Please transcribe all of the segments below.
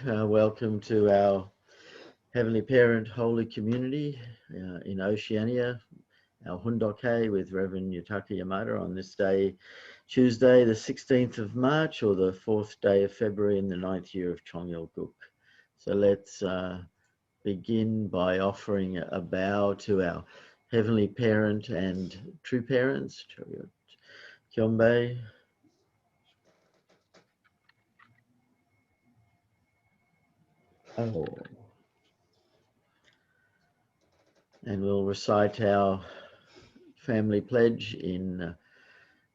Welcome to our Heavenly Parent Holy Community in Oceania, our Hundoke with Reverend Yutaka Yamada on this day, Tuesday the 16th of March, or the 4th day of February in the 9th year of Chongyal Guk. So let's begin by offering a bow to our Heavenly Parent and true parents, Kyombe. Oh. And we'll recite our family pledge in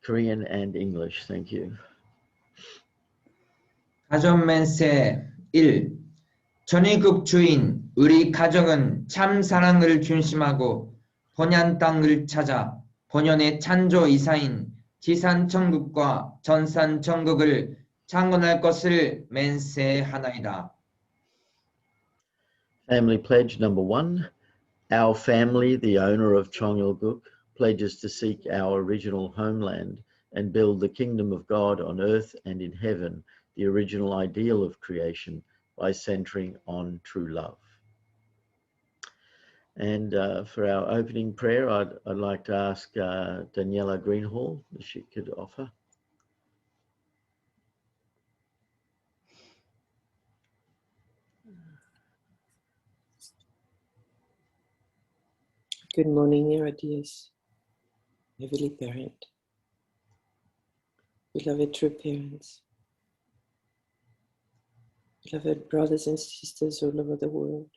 Korean and English. Thank you. 가정 멘세 1. 전위국 주인 우리 가정은 참 사랑을 중심하고 본연 땅을 찾아 본연의 창조 이사인 지산 천국과 전산 천국을 창건할 것을 맹세하나이다. Family pledge number 1. Our family, the owner of Chongyal-guk, pledges to seek our original homeland and build the kingdom of God on earth and in heaven, the original ideal of creation, by centering on true love. And for our opening prayer, I'd like to ask Daniela Greenhall if she could offer. Good morning, dear ideas, Heavenly Parent, beloved true parents, beloved brothers and sisters all over the world.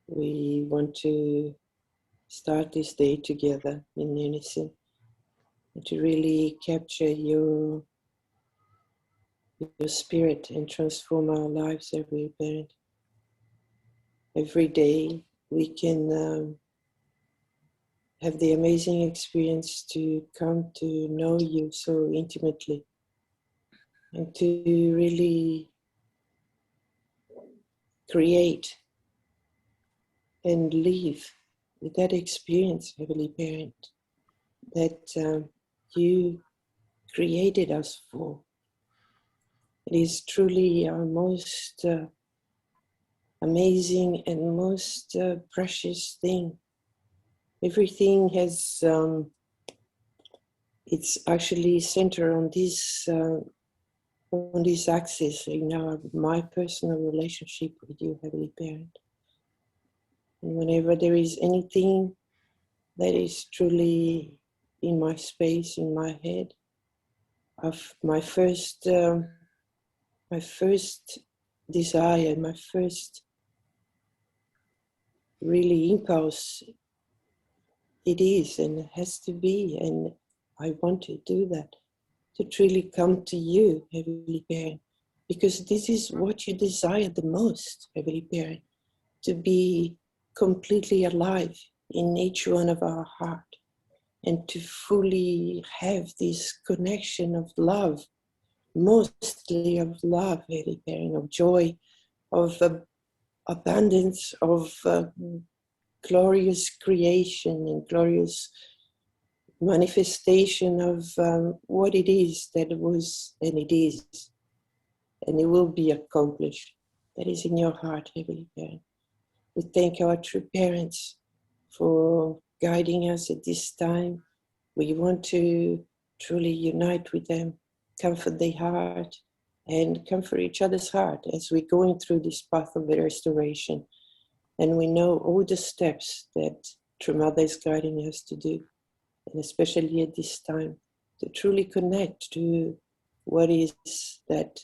We want to start this day together in unison and to really capture your spirit and transform our lives, Heavenly Parent. Every day we can have the amazing experience to come to know you so intimately and to really create and live with that experience, Heavenly Parent, that you created us for. It is truly our most amazing and most precious thing. Everything has, it's actually centered on this axis in my personal relationship with you, Heavenly Parent. And whenever there is anything that is truly in my space, in my head, my first desire, my first really impulse, it is and it has to be, and I want to do that, to truly come to you, Heavenly Parent, because this is what you desire the most, Heavenly Parent, to be completely alive in each one of our heart and to fully have this connection of love, mostly of love, Heavenly Parent, of joy, of abundance, of glorious creation and glorious manifestation of what it is that was and it is, and it will be accomplished. That is in your heart, Heavenly Parent. We thank our true parents for guiding us at this time. We want to truly unite with them, comfort their heart, and comfort each other's heart as we're going through this path of restoration. And we know all the steps that True Mother is guiding us to do, and especially at this time, to truly connect to what is that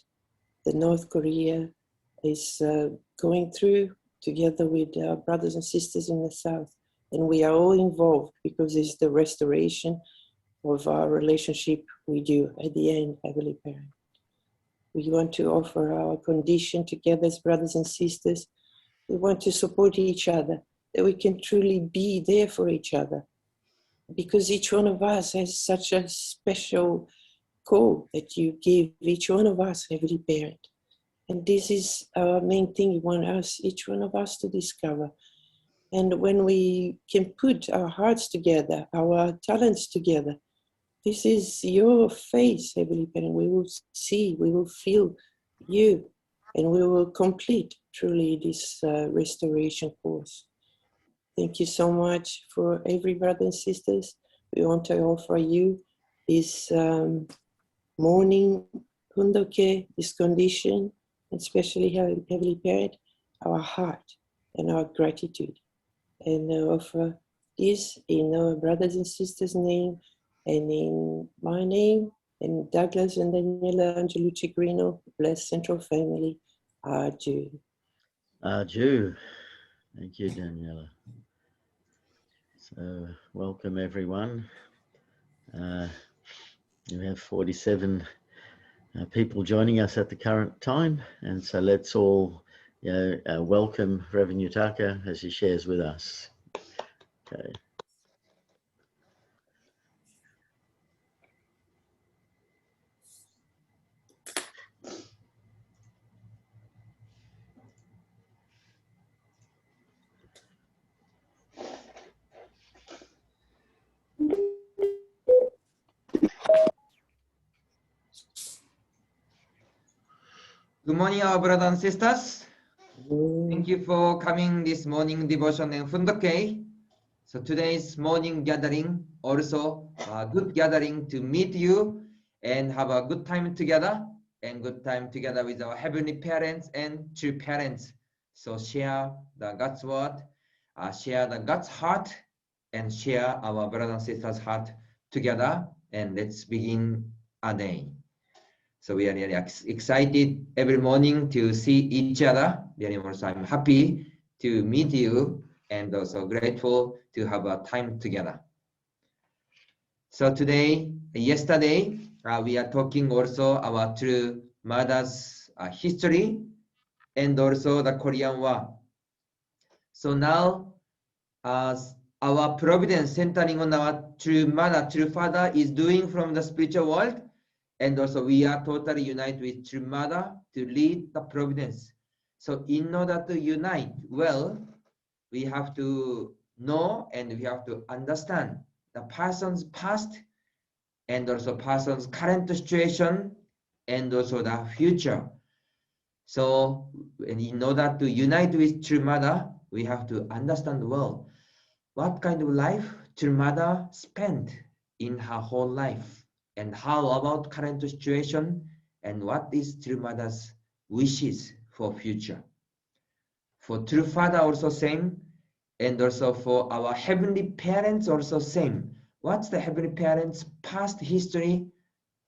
the North Korea is going through together with our brothers and sisters in the South. And we are all involved because it's the restoration of our relationship with you at the end, Heavenly Parent. We want to offer our condition together as brothers and sisters. We want to support each other, that we can truly be there for each other, because each one of us has such a special call that you give each one of us, Heavenly Parent. And this is our main thing you want us, each one of us, to discover. And when we can put our hearts together, our talents together, this is your face, Heavenly Parent. We will see, we will feel you and we will complete truly this restoration course. Thank you so much for every brother and sisters. We want to offer you this morning Hundoke, this condition, especially Heavenly Parent, our heart and our gratitude. And offer this in our brothers and sisters' name, and in my name, and Douglas and Daniela Angelucci Grino, Blessed Central Family, Adieu. Adieu. Thank you, Daniela. So, welcome everyone. We have 47 people joining us at the current time, and so let's all welcome Reverend Yutaka as he shares with us. Okay. Good morning, our brothers and sisters. Thank you for coming this morning devotion in Fundoke. So today's morning gathering also a good gathering to meet you and have a good time together, and good time together with our heavenly parents and true parents. So share the God's word, share the God's heart, and share our brothers and sisters' heart together. And let's begin our day. So we are really excited every morning to see each other. Very much I'm happy to meet you, and also grateful to have a time together. So yesterday, we are talking also about True Mother's history and also the Korean War. So now, our providence centering on our True Mother, True Father is doing from the spiritual world. And also we are totally united with True Mother to lead the providence. So in order to unite well, we have to know and we have to understand the person's past and also person's current situation and also the future. So in order to unite with True Mother, we have to understand well what kind of life True Mother spent in her whole life. And how about current situation, and what is True Mother's wishes for future? For True Father also same, and also for our heavenly parents also same. What's the heavenly parents' past history,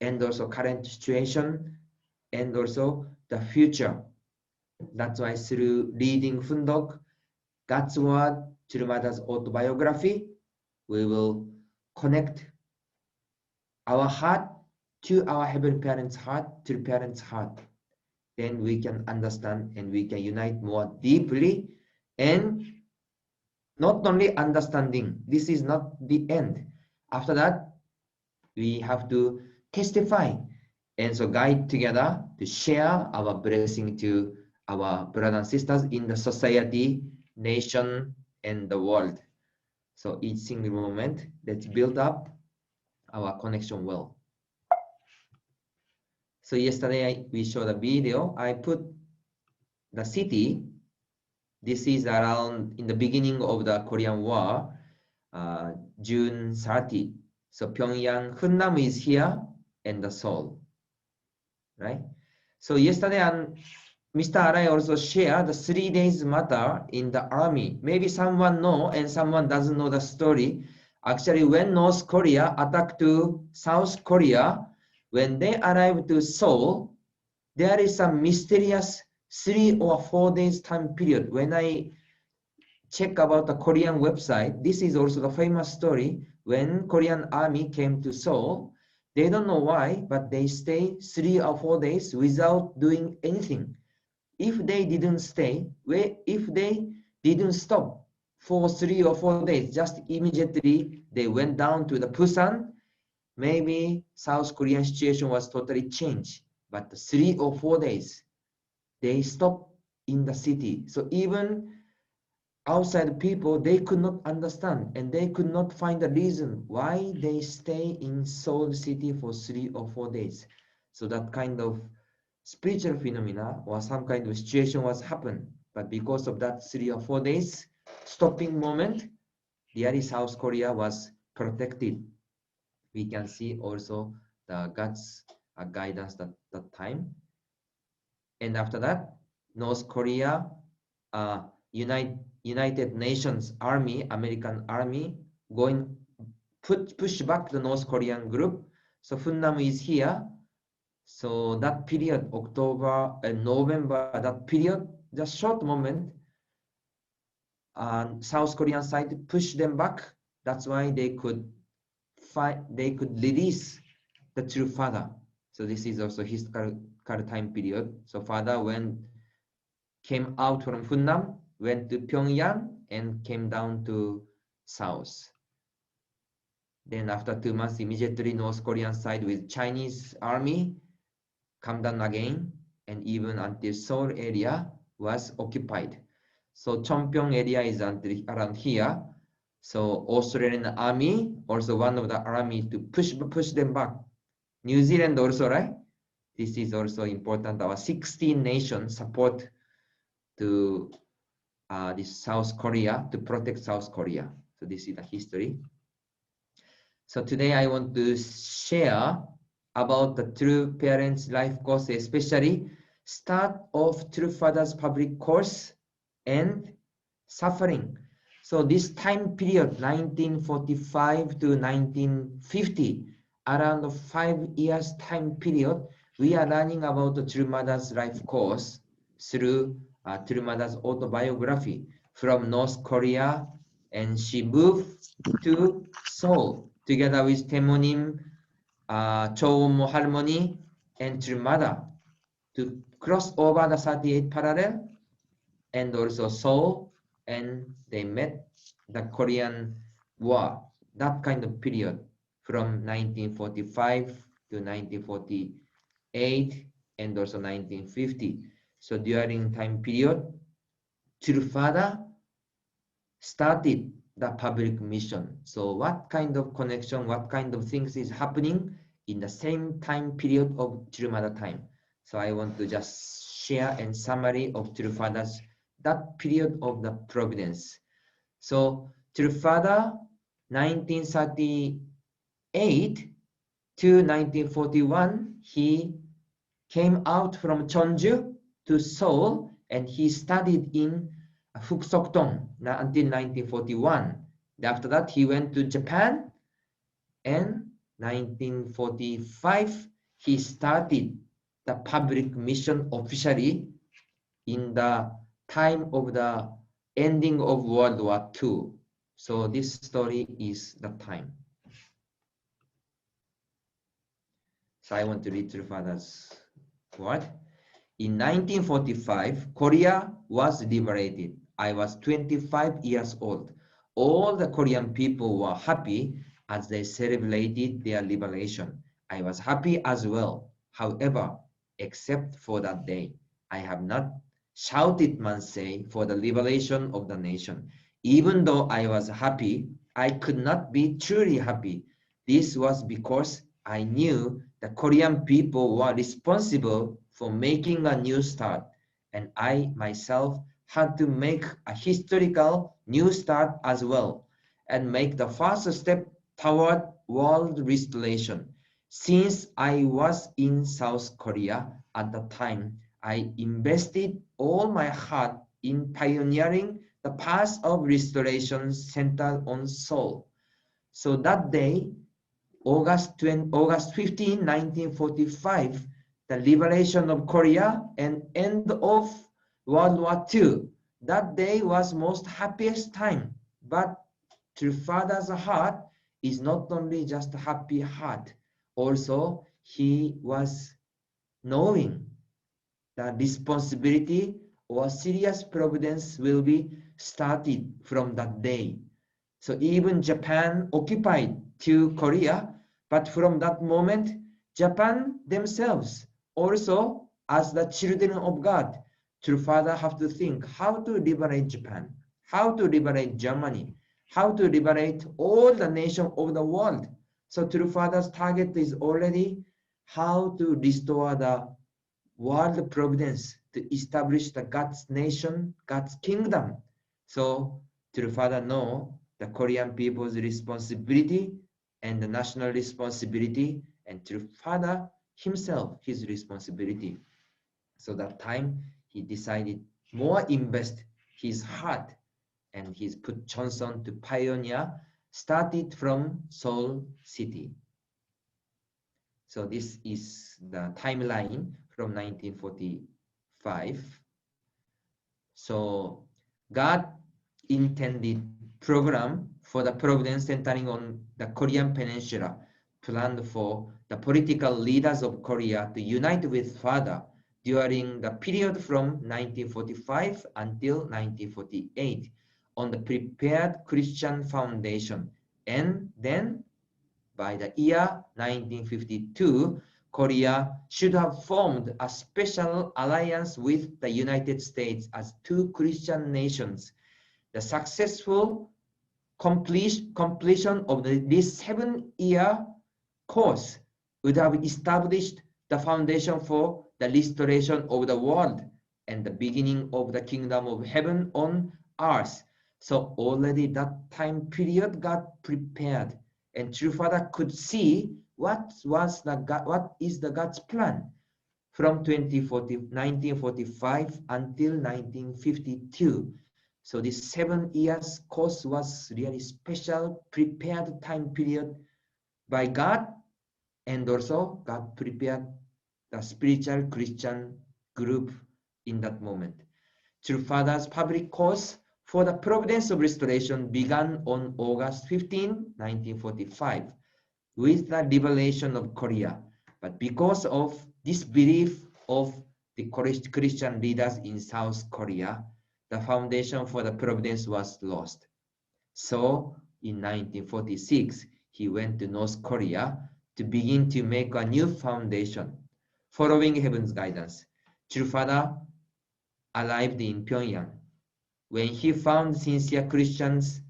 and also current situation, and also the future? That's why through reading Fundok, God's Word, True Mother's autobiography, we will connect our heart to our heavenly parents' heart, to the parents' heart. Then we can understand and we can unite more deeply. And not only understanding, this is not the end. After that, we have to testify and so guide together to share our blessing to our brothers and sisters in the society, nation, and the world. So each single moment, let's build up our connection well. So yesterday we showed a video. I put the city. This is around in the beginning of the Korean War, June 30. So Pyongyang, Hunnam is here, and the Seoul, right? So yesterday, Mr. Arai also shared the 3 days matter in the army. Maybe someone know and someone doesn't know the story. Actually, when North Korea attacked to South Korea, when they arrived to Seoul, there is some mysterious 3 or 4 days time period. When I check about the Korean website, this is also the famous story. When Korean army came to Seoul, they don't know why, but they stay 3 or 4 days without doing anything. If they didn't stay, if they didn't stop for 3 or 4 days, just immediately they went down to the Busan, maybe South Korean situation was totally changed. But 3 or 4 days, they stopped in the city. So even outside people, they could not understand and they could not find a reason why they stay in Seoul city for 3 or 4 days. So that kind of spiritual phenomena or some kind of situation was happened. But because of that 3 or 4 days stopping moment, really South Korea was protected. We can see also the God's guidance at that time. And after that, North Korea, United Nations Army, American Army, push back the North Korean group. So Funnam is here. So that period, October and November, that period, just short moment, South Korean side pushed them back. That's why they could release the true father. So this is also historical time period. So father came out from Funnam, went to Pyongyang, and came down to south. Then after 2 months, immediately North Korean side with Chinese army come down again, and even until Seoul area was occupied. So Cheonpyeong area is around here. So Australian army, also one of the army to push them back. New Zealand also, right? This is also important. Our 16 nations support to this South Korea to protect South Korea. So this is the history. So today I want to share about the True Parents Life course, especially start of True Father's public course and suffering. So this time period, 1945 to 1950, around 5 years time period, we are learning about the True Mother's Life course through True Mother's autobiography from North Korea, and she moved to Seoul together with Temonim, Chomo Harmony, and True Mother to cross over the 38 parallel and also Seoul, and they met the Korean War, that kind of period from 1945 to 1948 and also 1950. So during time period, True Father started the public mission. So what kind of connection, what kind of things is happening in the same time period of True Mother time? So I want to just share a summary of True Father's that period of the providence. So True Father, 1938 to 1941, he came out from Cheonju to Seoul, and he studied in Fuksokdong until 1941. After that, he went to Japan, and 1945, he started the public mission officially in the time of the ending of World War II. So this story is the time. So I want to read True Father's word. In 1945, Korea was liberated. I was 25 years old. All the Korean people were happy as they celebrated their liberation. I was happy as well. However, except for that day, I have not shouted Mansei for the liberation of the nation. Even though I was happy, I could not be truly happy. This was because I knew the Korean people were responsible for making a new start, and I myself had to make a historical new start as well, and make the first step toward world restoration. Since I was in South Korea at the time, I invested all my heart in pioneering the path of restoration centered on Seoul. So that day, August 15, 1945, the liberation of Korea and end of World War II. That day was most happiest time. But True Father's heart is not only just a happy heart. Also, he was knowing the responsibility or serious providence will be started from that day. So even Japan occupied to Korea, but from that moment, Japan themselves also, as the children of God, True Father have to think how to liberate Japan, how to liberate Germany, how to liberate all the nations of the world. So True Father's target is already how to restore the world providence to establish the God's nation, God's kingdom. So True Father know the Korean people's responsibility and the national responsibility, and True Father himself, his responsibility. So that time he decided more invest his heart, and he's put Johnson to pioneer, started from Seoul city. So this is the timeline from 1945. So God intended program for the Providence centering on the Korean Peninsula, planned for the political leaders of Korea to unite with Father during the period from 1945 until 1948 on the prepared Christian foundation. And then by the year 1952, Korea should have formed a special alliance with the United States as two Christian nations. The successful completion of this 7-year course would have established the foundation for the restoration of the world and the beginning of the kingdom of heaven on earth. So already that time period got prepared, and True Father could see what is the God's plan from 1945 until 1952. So this 7 years course was really special, prepared time period by God, and also God prepared the spiritual Christian group in that moment. True Father's public course for the Providence of Restoration began on August 15, 1945, with the liberation of Korea. But because of disbelief of the Christian leaders in South Korea, the foundation for the Providence was lost. So in 1946, he went to North Korea to begin to make a new foundation. Following heaven's guidance, True Father arrived in Pyongyang. When he found sincere Christians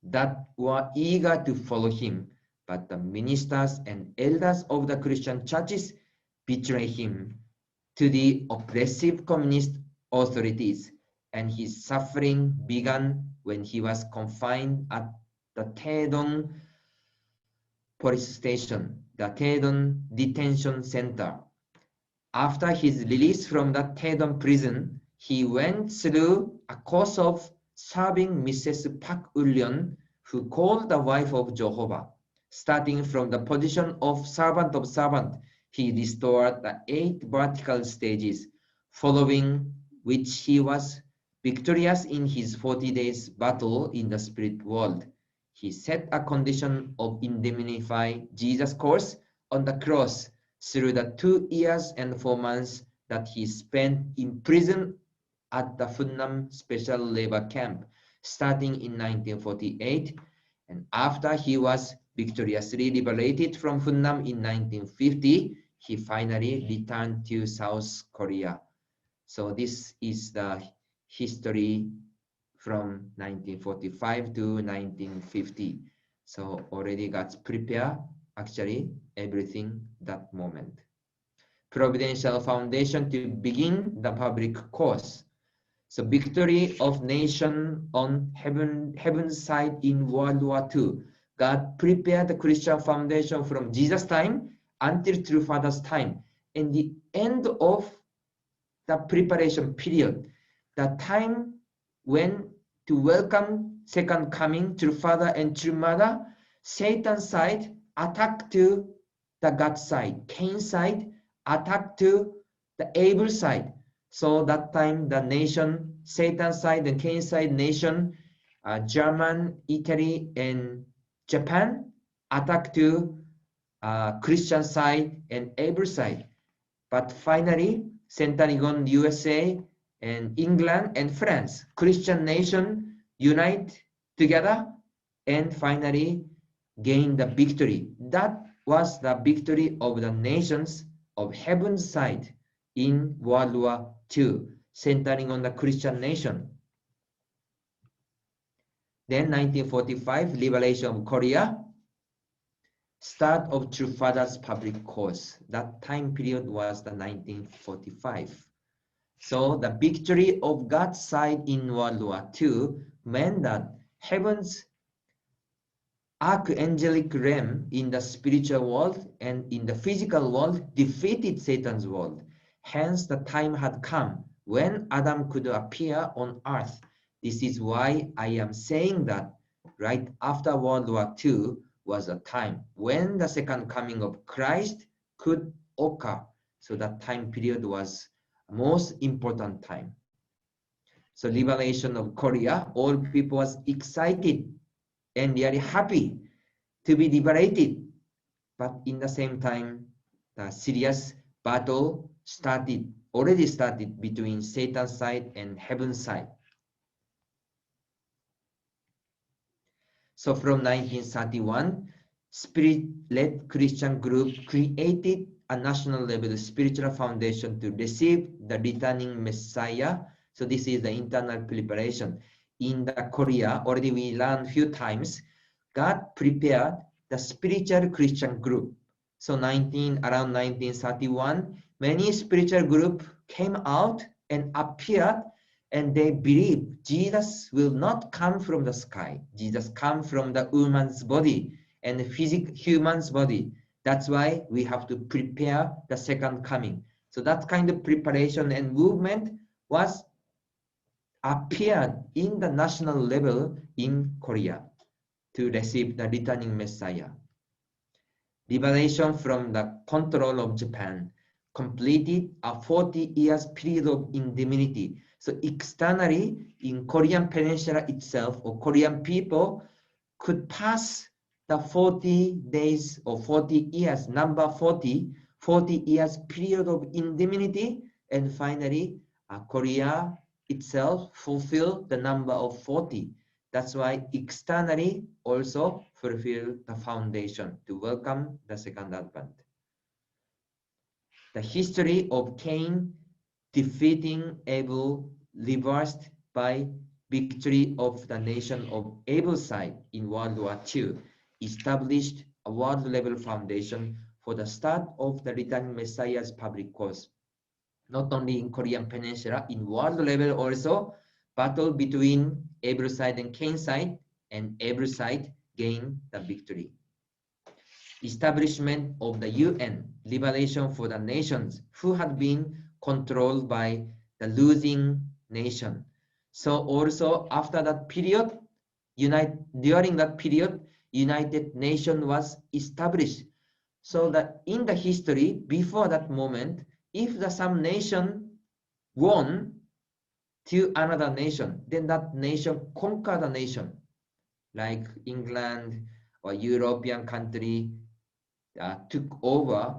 that were eager to follow him, but the ministers and elders of the Christian churches betrayed him to the oppressive communist authorities, and his suffering began when he was confined at the Taedong police station, the Taedong detention center. After his release from the Taedong prison, he went through a course of serving Mrs. Park Eun-leon, who called the wife of Jehovah. Starting from the position of servant, he restored the 8 vertical stages, following which he was victorious in his 40 days battle in the spirit world. He set a condition of indemnify Jesus' course on the cross through the 2 years and 4 months that he spent in prison at the Funnam Special Labor Camp, starting in 1948, and after he was victoriously liberated from Funnam in 1950, he finally returned to South Korea. So this is the history from 1945 to 1950. So already got prepared, actually, everything that moment. Providential foundation to begin the public course. So victory of nation on heaven's side in World War II. God prepared the Christian foundation from Jesus' time until True Father's time. And the end of the preparation period, the time when to welcome second coming, True Father and True Mother, Satan's side attack to the God side, Cain's side attack to the Abel side. So that time the nation, Satan's side and Cain's side nation, German, Italy, and Japan attack to Christian side and Abel side. But finally, centering on USA and England and France, Christian nation unite together and finally gain the victory. That was the victory of the nations of heaven's side in World War II, centering on the Christian nation. Then 1945, liberation of Korea. start of True Father's public course. That time period was the 1945. So the victory of God's side in World War II meant that heaven's archangelic realm in the spiritual world and in the physical world defeated Satan's world. Hence, the time had come when Adam could appear on earth. This is why I am saying that right after World War II was a time when the second coming of Christ could occur. So that time period was most important time. So liberation of Korea, all people was excited and really happy to be liberated. But in the same time, the serious battle already started between Satan's side and heaven's side. So from 1931, Spirit-led Christian group created a national level spiritual foundation to receive the returning Messiah. So this is the internal preparation. In the Korea, already we learned a few times, God prepared the spiritual Christian group. So around 1931, many spiritual groups came out and appeared, and they believe Jesus will not come from the sky. Jesus come from the woman's body and the human's body. That's why we have to prepare the second coming. So that kind of preparation and movement was appeared in the national level in Korea to receive the returning Messiah. Liberation from the control of Japan completed a 40 years period of indemnity. So externally, in Korean Peninsula itself, or Korean people could pass the 40 days or 40 years, number 40 years period of indemnity, and finally, Korea itself fulfilled the number of 40. That's why externally also fulfill the foundation to welcome the second advent. The history of Cain defeating Abel reversed by victory of the nation of Abel's side in World War II established a world level foundation for the start of the returning Messiah's public course. Not only in Korean Peninsula, in world level also, battle between Abel's side and Cain's side, and Abel's side gained the victory. Establishment of the UN, liberation for the nations who had been controlled by the losing nation. So also after that period, during that period, United Nations was established. So that in the history, before that moment, if some nation won to another nation, then that nation conquered the nation, like England or European country took over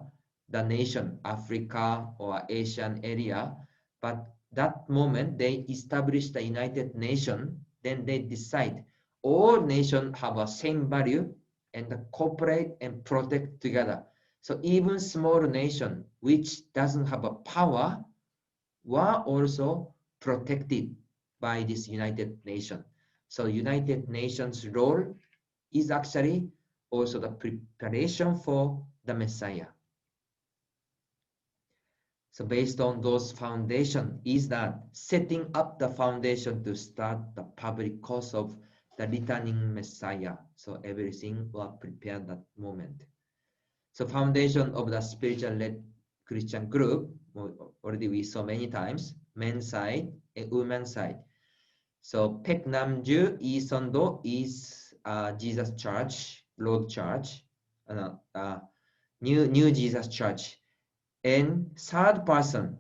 the nation, Africa or Asian area. But that moment they established the United Nations, then they decide all nations have a same value and cooperate and protect together. So even small nation which doesn't have a power were also protected by this United Nations. So United Nations role is actually also the preparation for the Messiah. So based on those foundation is that setting up the foundation to start the public course of the returning Messiah. So everything was prepared that moment. So foundation of the spiritual-led Christian group, already we saw many times, men's side and women's side. So Pek Namju Isondo is Jesus Church, Lord Church, New Jesus Church. And third person,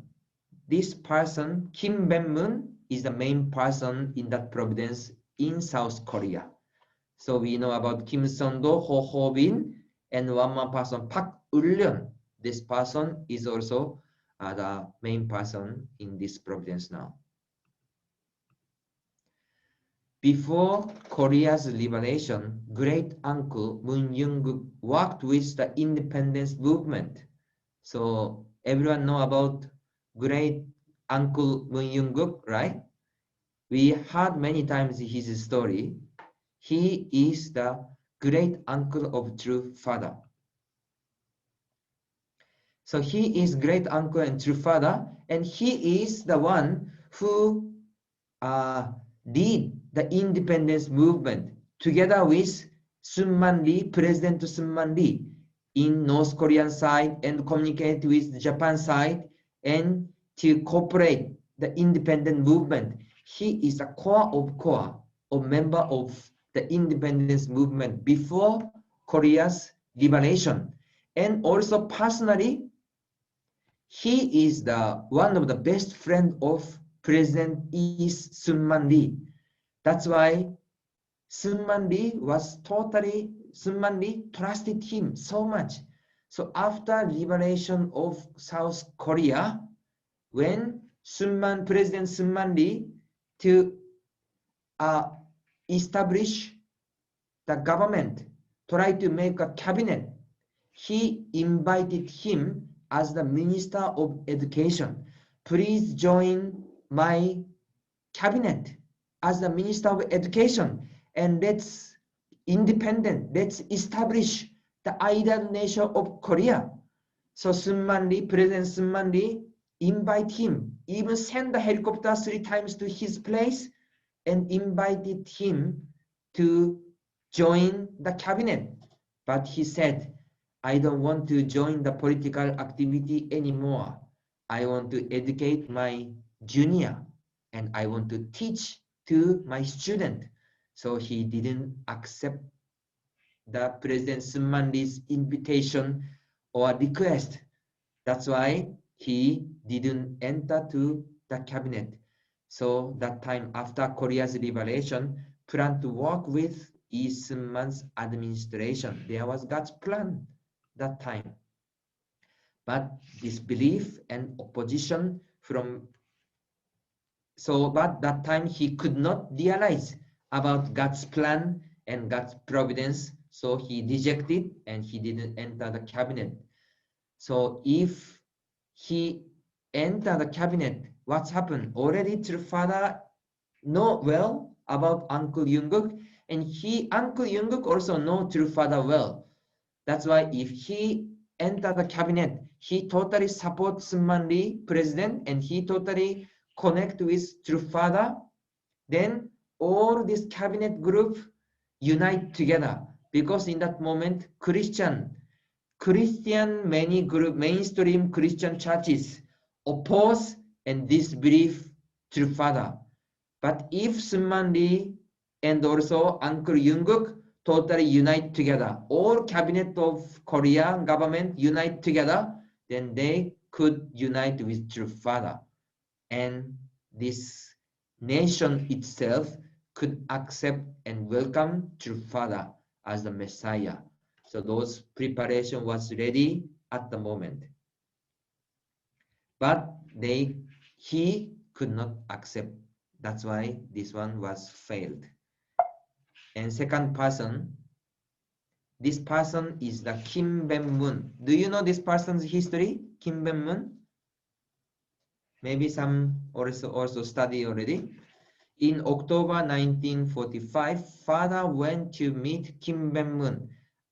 this person, Kim Ben-moon, is the main person in that province in South Korea. So we know about Kim Son-do, Ho Ho-bin, and one more person, Park Eul-leon. This person is also the main person in this province now. Before Korea's liberation, great uncle Moon Young-guk worked with the independence movement. So everyone know about great uncle Moon Young-guk, right? We heard many times his story. He is the great uncle of True Father. So he is great uncle and true father, and he is the one who lead the independence movement together with Sun Man Lee, President Sun Man Lee, in North Korean side and communicate with Japan side and to cooperate the independent movement. He is a core of member of the independence movement before Korea's liberation. And also personally, he is one of the best friend of President Sun Man Lee. That's why Sun Man Lee trusted him so much. So after liberation of South Korea, when President Sun Man Lee to establish the government, try to make a cabinet, he invited him as the Minister of Education. Please join my cabinet as the Minister of Education, and let's establish the ideal nation of Korea. So President Sun Man Lee invite him, even send the helicopter 3 times to his place and invited him to join the cabinet. But he said, I don't want to join the political activity anymore. I want to educate my junior and I want to teach to my student. So he didn't accept the President Sun Man Lee's invitation or request. That's why he didn't enter to the cabinet. So that time after Korea's liberation, planned to work with Lee Sun-man's administration. There was God's plan that time. But disbelief and opposition but that time he could not realize about God's plan and God's providence. So he rejected and he didn't enter the cabinet. So if he entered the cabinet, what's happened? Already True Father know well about Uncle Jungkook, and Uncle Jungkook also know True Father well. That's why if he enter the cabinet, he totally supports Sun Man Lee, president, and he totally connect with True Father. Then all this cabinet group unite together, because in that moment mainstream Christian churches oppose and disbelieve True Father. But if Sun Man Lee and also Uncle Jungkook totally unite together, all cabinet of Korean government unite together, then they could unite with True Father. And this nation itself could accept and welcome True Father as the Messiah. So those preparation was ready at the moment. But he could not accept. That's why this one was failed. And second person, this person is the Kim Ben-moon. Do you know this person's history? Kim Ben-moon? Maybe some also study already. In October 1945, father went to meet Kim Ben-moon,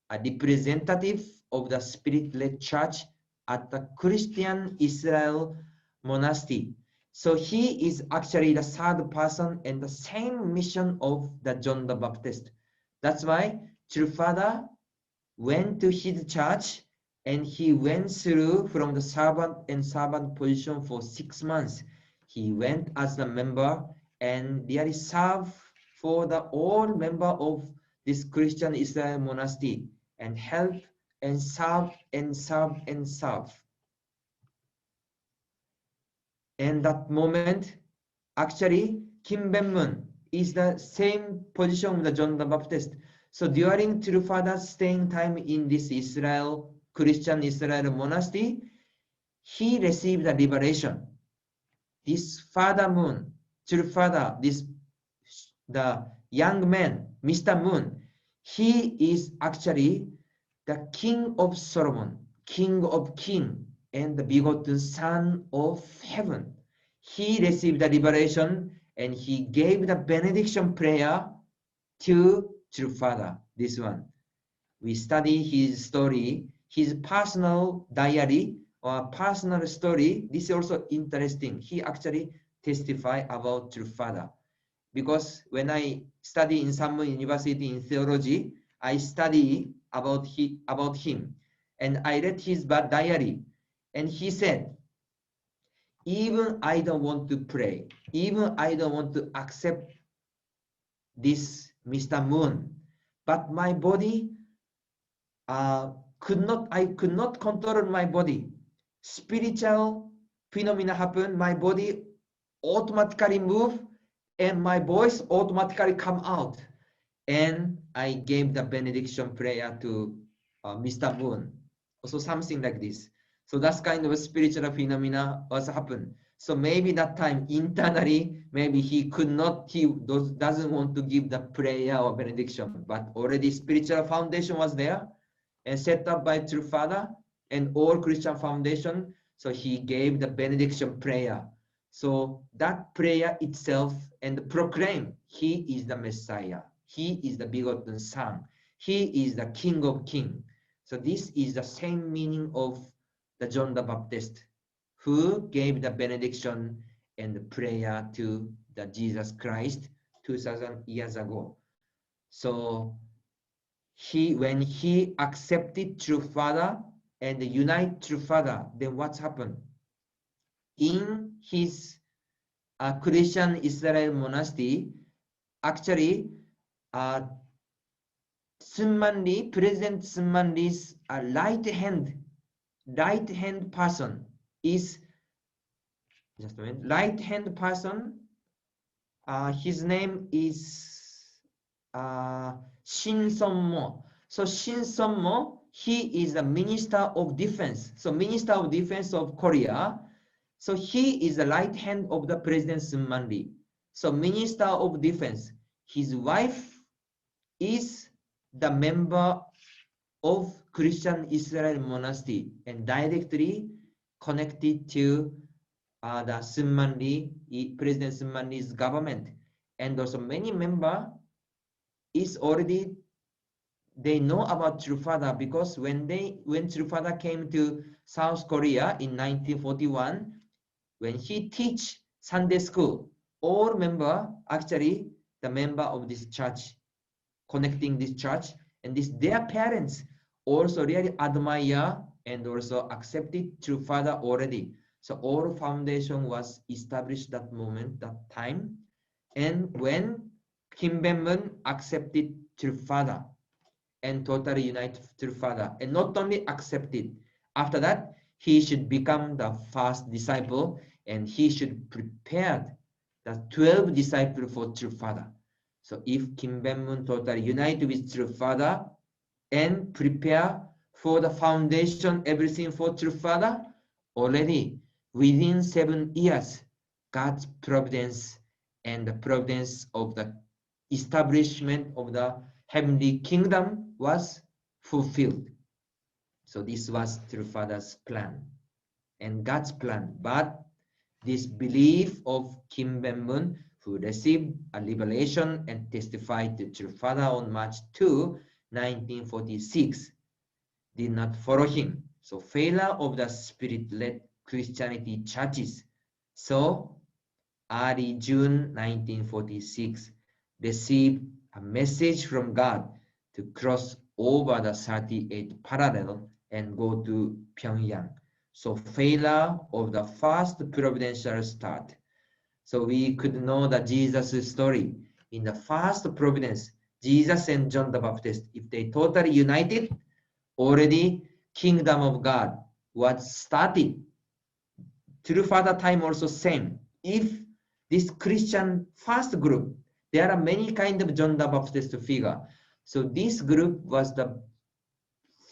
a representative of the Spirit-led Church at the Christian Israel monastery. So he is actually the third person and the same mission of the John the Baptist. That's why True Father went to his church and he went through from the servant position for 6 months. He went as a member and really served for the all member of this Christian Israel monastery and help and serve and serve and serve. And that moment, actually, Kim Ben-moon is the same position of the John the Baptist. So during True Father's staying time in this Christian Israel monastery, he received a liberation. This Father Moon, True Father, the young man, Mr. Moon, he is actually the King of Solomon, King of Kings, and the begotten Son of Heaven. He received the liberation and he gave the benediction prayer to True Father. This one. We study his story, his personal diary personal story. This is also interesting. He actually testified about True Father. Because when I study in some university in theology, I study about him. And I read his diary. And he said, even I don't want to pray. Even I don't want to accept this Mr. Moon. But my body I could not control my body. Spiritual phenomena happen. My body automatically move and my voice automatically come out. And I gave the benediction prayer to Mr. Moon. Also something like this. So that's kind of a spiritual phenomena also happened. So maybe that time internally, maybe he doesn't want to give the prayer or benediction, but already spiritual foundation was there and set up by True Father and all Christian foundation. So he gave the benediction prayer. So that prayer itself and proclaim he is the Messiah. He is the begotten Son. He is the King of Kings. So this is the same meaning of the John the Baptist, who gave the benediction and the prayer to the Jesus Christ 2000 years ago. So when he accepted True Father and unite True Father, then what's happened? In his Christian Israel monastery, actually, President Sunmanli's right hand person is just a minute. Right hand person. His name is Shin Son-mo. So Shin Son-mo, he is the Minister of Defense. So Minister of Defense of Korea. So he is the right hand of the President Sunmanli. So Minister of Defense. His wife is the member of Christian Israel monastery and directly connected to the Sunmanli, President Sunmanli's government. And also many members is already, they know about True Father because when True Father came to South Korea in 1941, when he teach Sunday school, all member actually the member of this church, connecting this church, and their parents also really admire and also accepted True Father already. So all foundation was established that moment, that time. And when Kim Ben-mun accepted True Father and totally united True Father, and not only accepted, after that, he should become the first disciple and he should prepare the 12 disciples for True Father. So if Kim Ben-mun totally unite with True Father and prepare for the foundation, everything for True Father, already within 7 years, God's providence and the providence of the establishment of the heavenly kingdom was fulfilled. So this was True Father's plan and God's plan. But this belief of Kim Ben-mun, who received a revelation and testified to True Father on March 2, 1946, did not follow him. So failure of the Spirit-led Christianity churches. So early June 1946, received a message from God to cross over the 38 parallel and go to Pyongyang. So failure of the first providential start. So we could know that Jesus' story. In the first providence, Jesus and John the Baptist, if they totally united, already kingdom of God was started. True Father time also same. If this Christian first group, there are many kind of John the Baptist figure. So this group was the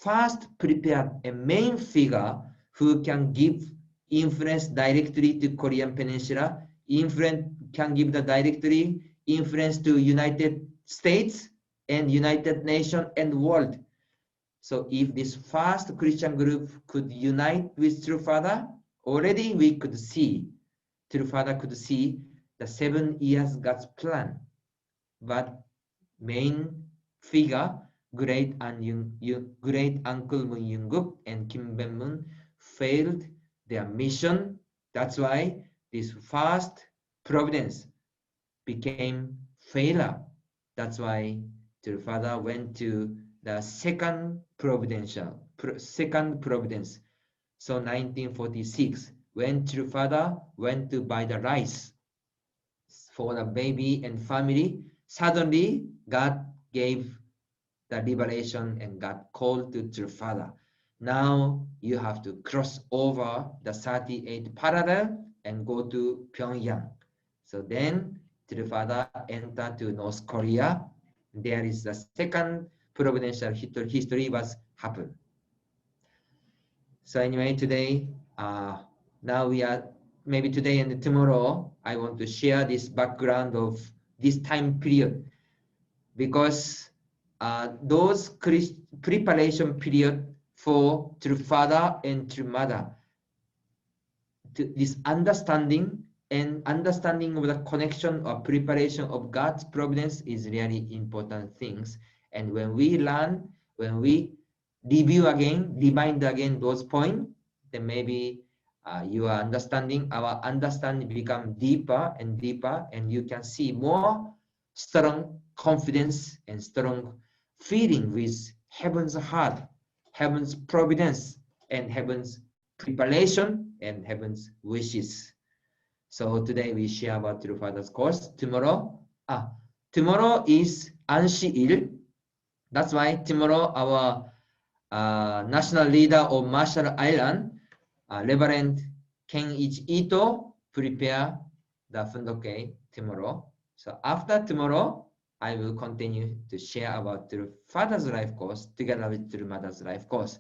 first prepared a main figure who can give influence directly to Korean Peninsula, can give the directly influence to United States and United Nations and world. So if this first Christian group could unite with True Father, already we could see, True Father could see the 7 years God's plan. But main figure, great uncle Moon Young-guk and Kim Ben-mun, failed their mission. That's why this first providence became failure. That's why the Father went to the second providence. So 1946, when True Father went to buy the rice for the baby and family, suddenly God gave the liberation and God called to True Father. Now you have to cross over the 38 parallel and go to Pyongyang. So then True Father entered to North Korea. There is the second providential history was happened. So anyway, today, now we are, maybe today and tomorrow, I want to share this background of this time period, because those preparation period for True Father and True Mother, this understanding and understanding of the connection or preparation of God's providence is really important things. And when we learn, when we review again, remind again those points, then maybe your understanding, our understanding become deeper and deeper, and you can see more strong confidence and strong feeling with heaven's heart, heaven's providence, and heaven's preparation and heaven's wishes. So today we share about True Father's course. Tomorrow is Anshi-il. That's why tomorrow our national leader of Marshall Island, Reverend Kenichi Ito, prepare the Fundoke tomorrow. So after tomorrow, I will continue to share about True Father's Life course together with True Mother's Life course.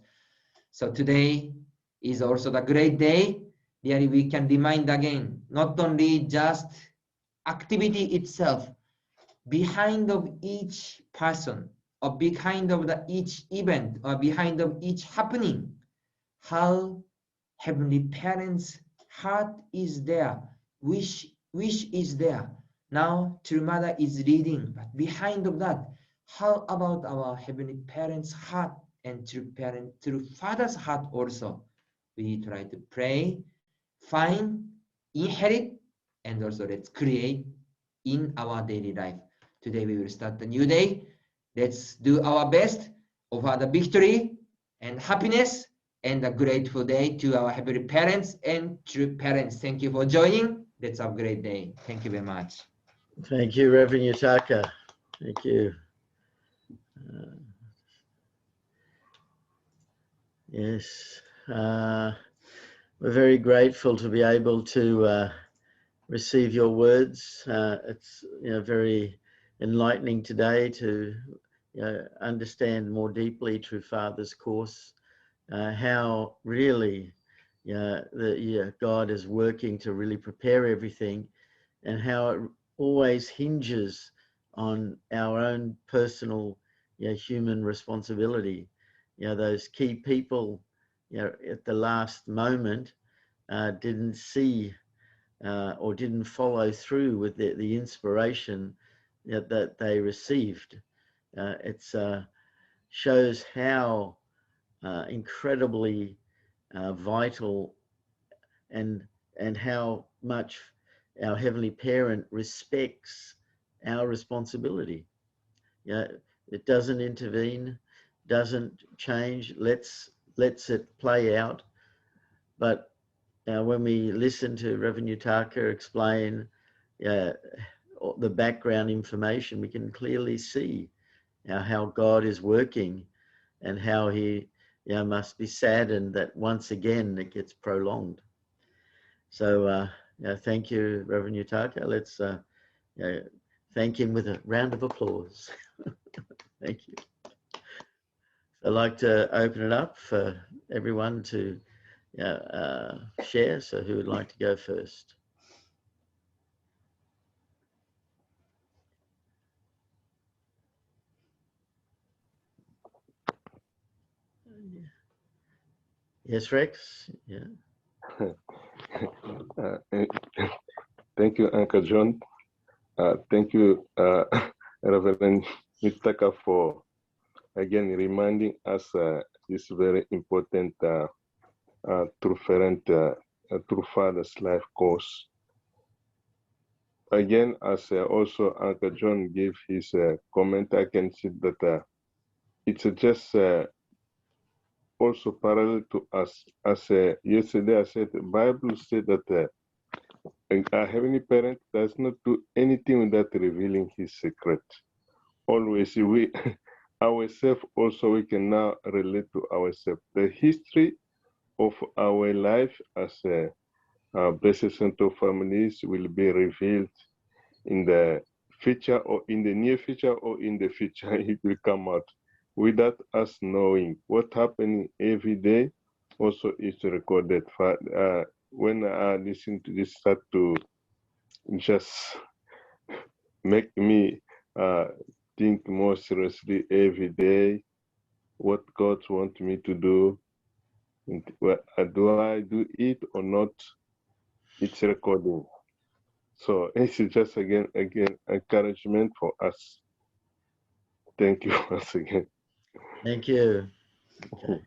So today is also the great day. There we can remind again, not only just activity itself, behind of each person, or behind of each event, or behind of each happening, how Heavenly Parents' heart is there, wish is there. Now True Mother is leading, but behind of that, how about our Heavenly Parents' heart and True Father's heart also? We try to pray, find, inherit, and also let's create in our daily life. Today we will start a new day. Let's do our best, offer the victory and happiness and a grateful day to our Heavenly Parents and True Parents. Thank you for joining. Let's have a great day. Thank you very much. Thank you, Reverend Yutaka. Thank you. Yes, we're very grateful to be able to receive your words. It's very enlightening today to understand more deeply True Father's course, how really God is working to really prepare everything, and how it always hinges on our own personal human responsibility. Those key people at the last moment didn't see or didn't follow through with the inspiration that they received. It shows how incredibly vital and how much our Heavenly Parent respects our responsibility. It doesn't intervene, doesn't change, lets it play out. But when we listen to Reverend Yutaka explain the background information, we can clearly see how God is working and how he must be saddened that once again it gets prolonged. So thank you, Reverend Yutaka. Let's thank him with a round of applause. Thank you. I'd like to open it up for everyone to share. So who would like to go first? Yes, Rex? Yeah. Thank you, Uncle John. Thank you, Reverend Yutaka, for again reminding us this very important through Father's life course. Again, as also Uncle John gave his comment, I can see that it's just also parallel to us. As yesterday I said, the Bible said that a heavenly parent does not do anything without revealing his secret. Always we ourselves also we can now relate to ourselves. The history of our life as Blessed Center families will be revealed in the future or in the near future or in the future. It will come out without us knowing what happening every day. Also is recorded. When I listen to this, start to just make me think more seriously every day what God wants me to do. And do I do it or not? It's recording. So it's just again encouragement for us. Thank you once again. Thank you. Okay.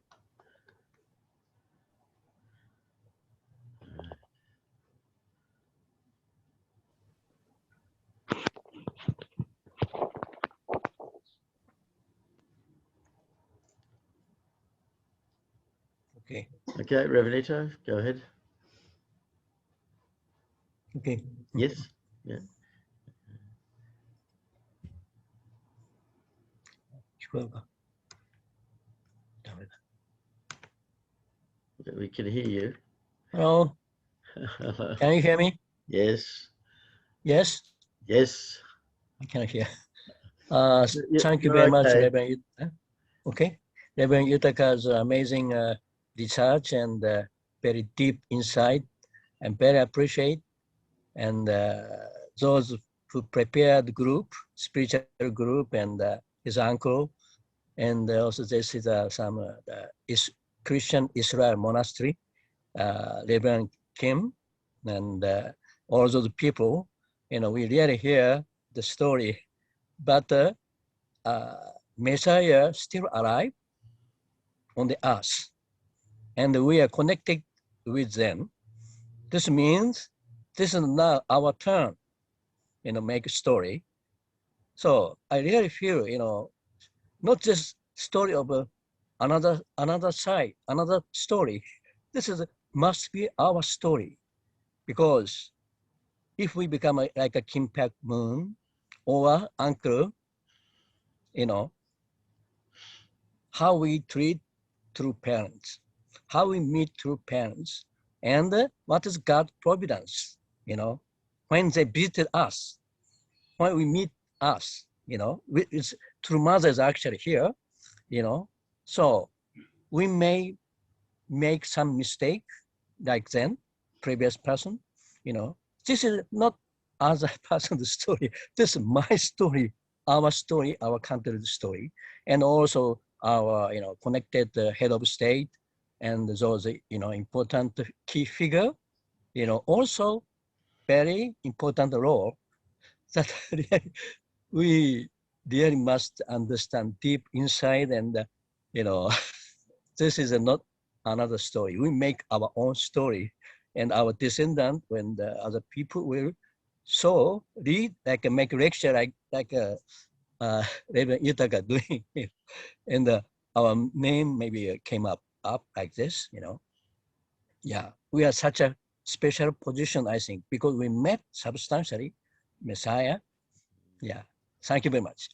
Okay. Okay, Revenito, go ahead. Okay. Yes. Yeah. We can hear you. Hello. Can you hear me? Yes. Yes. Yes. I can hear. Yeah, Thank you you're very much, okay. Reverend. Okay. Reverend Yutaka's amazing research and very deep insight, and very appreciate. And those who prepared the group, spiritual group, and his uncle, and also this is some Christian Israel monastery, Reverend Kim, and all those people. You know, we really hear the story, but Messiah still alive on the earth, and we are connected with them. This means this is now our turn, you know, make a story. So I really feel, you know, not just story of another side, another story. This is must be our story, because if we become like a Kim Pak Moon or uncle, you know, how we treat through parents, how we meet through parents, and what is God's providence, you know, when they visited us, when we meet us, you know, it's through mothers actually here, you know, so we may make some mistake like then, previous person, you know, this is not other person's story, this is my story, our country's story, and also our, you know, connected head of state and those, you know, important key figure, you know, also very important role that we really must understand deep inside, and you know, this is not another story. We make our own story, and our descendant, when the other people will so read, like make lecture, like Reverend Yutaka doing, and our name maybe came up like this, you know. Yeah, we are such a special position, I think, because we met substantially Messiah. Yeah, thank you very much.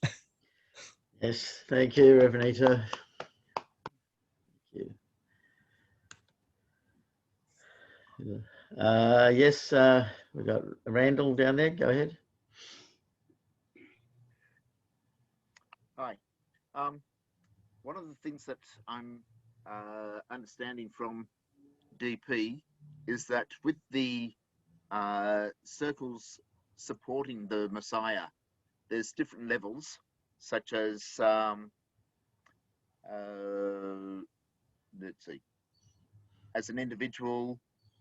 Yes. Thank you, Revenito. Thank you. Yes. We got Randall down there. Go ahead. Hi. One of the things that I'm understanding from DP is that with the circles supporting the Messiah, there's different levels, such as let's see, as an individual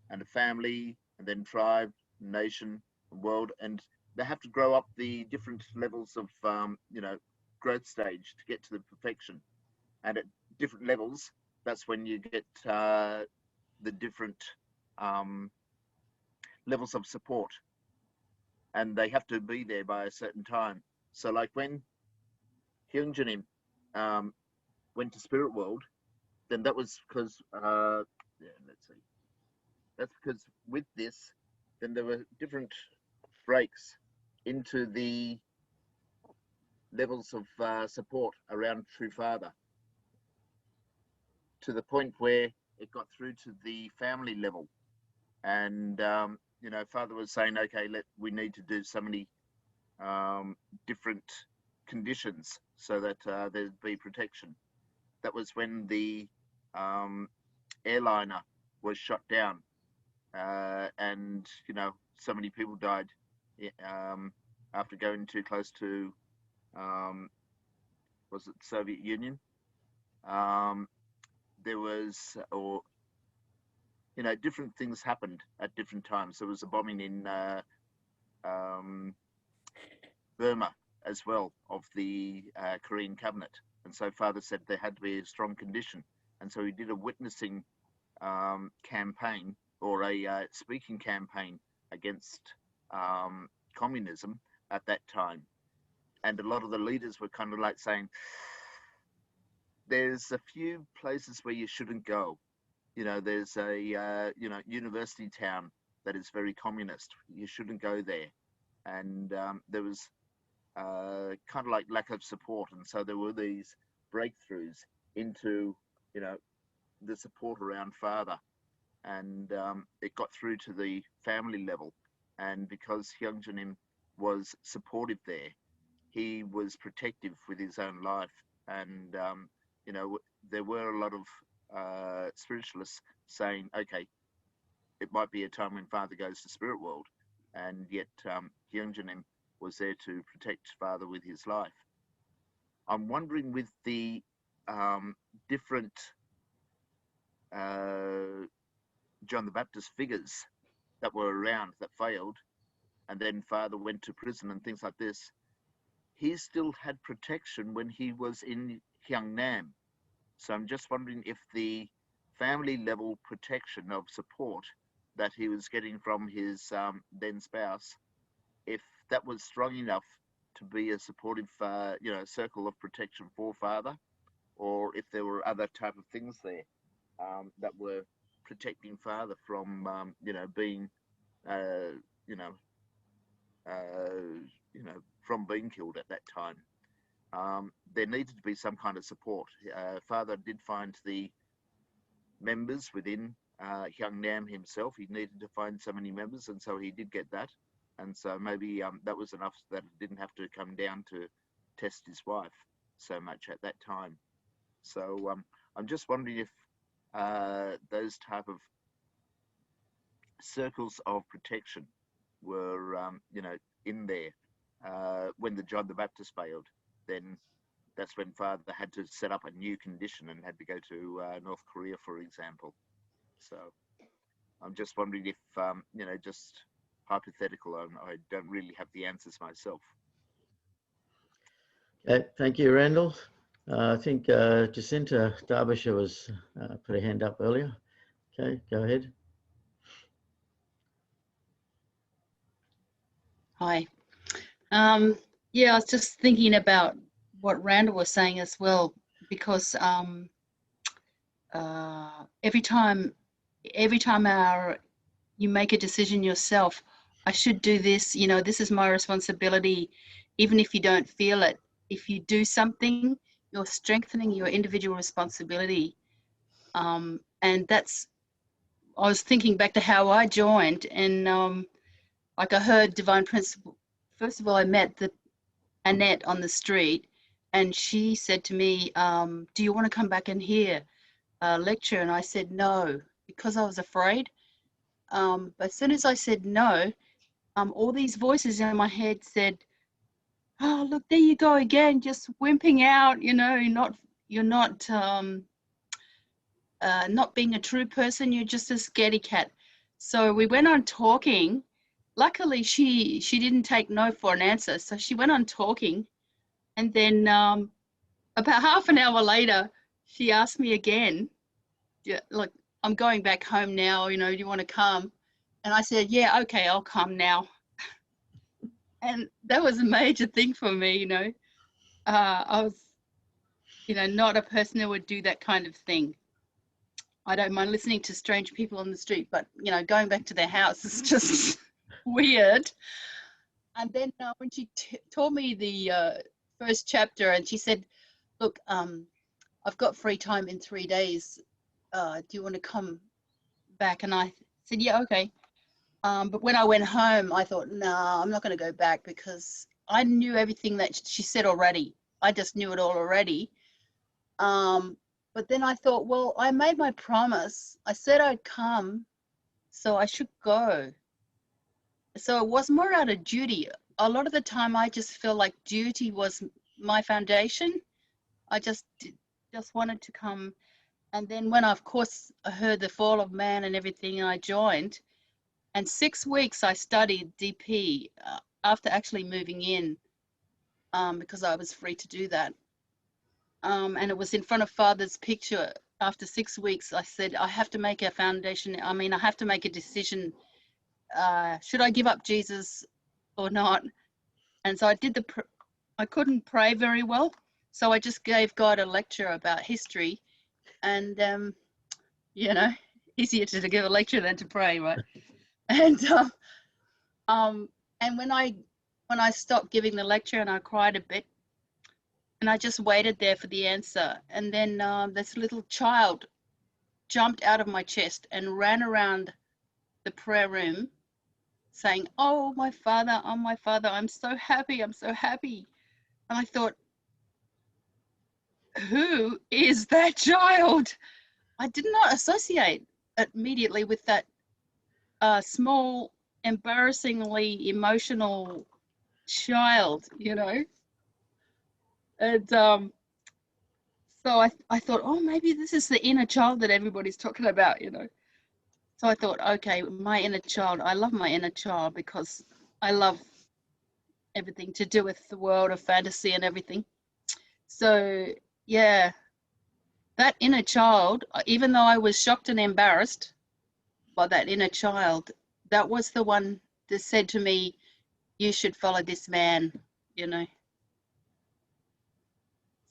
and a family, and then tribe, nation, world, and they have to grow up the different levels of you know, growth stage to get to the perfection. And at different levels, that's when you get the different levels of support, and they have to be there by a certain time. So like when Hyungjanim went to Spirit World, then that was because, let's see, that's because with this, then there were different breaks into the levels of support around True Father, to the point where it got through to the family level. And, you know, Father was saying, okay, we need to do so many different conditions so that there'd be protection. That was when the airliner was shot down, and, you know, so many people died after going too close to, was it Soviet Union? There was, or, you know, different things happened at different times. There was a bombing in Burma as well of the Korean cabinet. And so Father said there had to be a strong condition. And so he did a witnessing campaign, or a speaking campaign against communism at that time. And a lot of the leaders were kind of like saying, there's a few places where you shouldn't go. You know, there's a, you know, university town that is very communist. You shouldn't go there. And there was kind of like lack of support. And so there were these breakthroughs into, you know, the support around Father. And it got through to the family level. And because Hyungjanim was supportive there, he was protective with his own life. And, you know, there were a lot of spiritualists saying, okay, it might be a time when Father goes to Spirit World. And yet Hyungjanim was there to protect Father with his life. I'm wondering, with the different John the Baptist figures that were around that failed, and then Father went to prison and things like this, he still had protection when he was in Gyeongnam. So I'm just wondering if the family level protection of support that he was getting from his then spouse, if that was strong enough to be a supportive, you know, circle of protection for Father, or if there were other type of things there that were protecting Father from, you know, being, you know, from being killed at that time. There needed to be some kind of support. Father did find the members within Gyeongnam himself. He needed to find so many members, and so he did get that. And so maybe that was enough that it didn't have to come down to test his wife so much at that time. So I'm just wondering if those type of circles of protection were, you know, in there when the John the Baptist failed. Then that's when Father had to set up a new condition and had to go to North Korea, for example. So I'm just wondering if, you know, just hypothetical, I don't really have the answers myself. Okay, thank you, Randall. I think Jacinta Derbyshire was put a hand up earlier. Okay, go ahead. Hi. Yeah, I was just thinking about what Randall was saying as well, because every time you make a decision yourself, I should do this, you know, this is my responsibility, even if you don't feel it. If you do something, you're strengthening your individual responsibility. And that's, I was thinking back to how I joined, and like I heard Divine Principle. First of all, I met Annette on the street, and she said to me, do you want to come back and hear a lecture? And I said no, because I was afraid. But as soon as I said no, all these voices in my head said, oh, look, there you go again, just wimping out, you know, you're not being a true person, you're just a scaredy cat. So we went on talking. Luckily, she didn't take no for an answer, so she went on talking. And then about half an hour later, she asked me again, like, I'm going back home now, do you want to come? And I said, yeah, okay, I'll come now. And that was a major thing for me, I was, not a person who would do that kind of thing. I don't mind listening to strange people on the street, but, going back to their house is just weird. And then when she told me the first chapter, and she said, look, I've got free time in 3 days. Do you want to come back? And I said, yeah, okay. But when I went home, I thought, no, I'm not going to go back, because I knew everything that she said already. I just knew it all already. But then I thought, well, I made my promise. I said I'd come, so I should go. So it was more out of duty. A lot of the time, I just feel like duty was my foundation. I just wanted to come. And then when, of course, I heard the fall of man and everything, I joined. And 6 weeks I studied DP after actually moving in, because I was free to do that. And it was in front of Father's picture. After 6 weeks, I said, I have to make a foundation. I mean, I have to make a decision. Should I give up Jesus or not? And so I did I couldn't pray very well. So I just gave God a lecture about history. And, easier to give a lecture than to pray, right? And when I stopped giving the lecture, and I cried a bit, and I just waited there for the answer. And then this little child jumped out of my chest and ran around the prayer room saying, oh my Father, I'm so happy, I'm so happy. And I thought, who is that child? I did not associate immediately with that small, embarrassingly emotional child, And so I thought, oh, maybe this is the inner child that everybody's talking about, So I thought, okay, my inner child, I love my inner child, because I love everything to do with the world of fantasy and everything. So, yeah, that inner child, even though I was shocked and embarrassed by that inner child, that was the one that said to me, you should follow this man,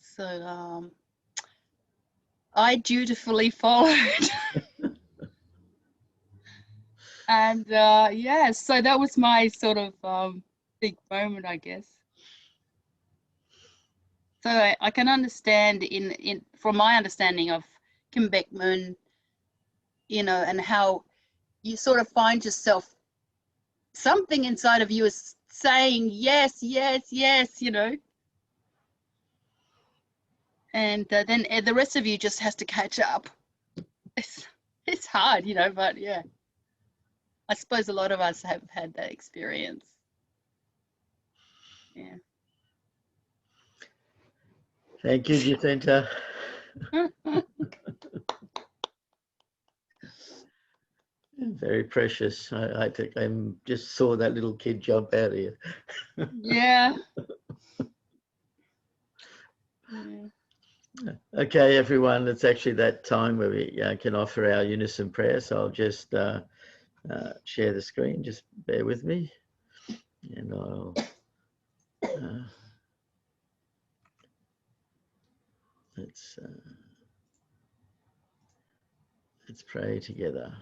So I dutifully followed. And yeah, so that was my sort of big moment, I guess. So I can understand from my understanding of Kim Beckman, and how you sort of find yourself, something inside of you is saying yes, yes, yes, and then the rest of you just has to catch up. It's hard, but yeah, I suppose a lot of us have had that experience. Yeah. Thank you, Jacinta. Very precious. I think I just saw that little kid jump out of you. Yeah. Okay, everyone, it's actually that time where we can offer our unison prayer. So I'll just share the screen. Just bear with me, and I'll let's pray together.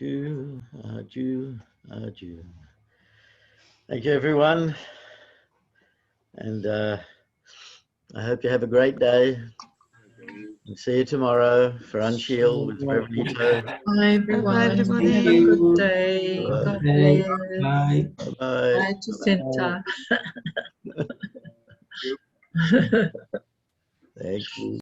Adieu, adieu, adieu. Thank you, everyone. And I hope you have a great day. And see you tomorrow for Unshield with Reverend Ito. Bye, everyone. Bye, everybody. Have a good day. Bye. God bless. Bye. Bye-bye. Bye, Jacinta. Thank you.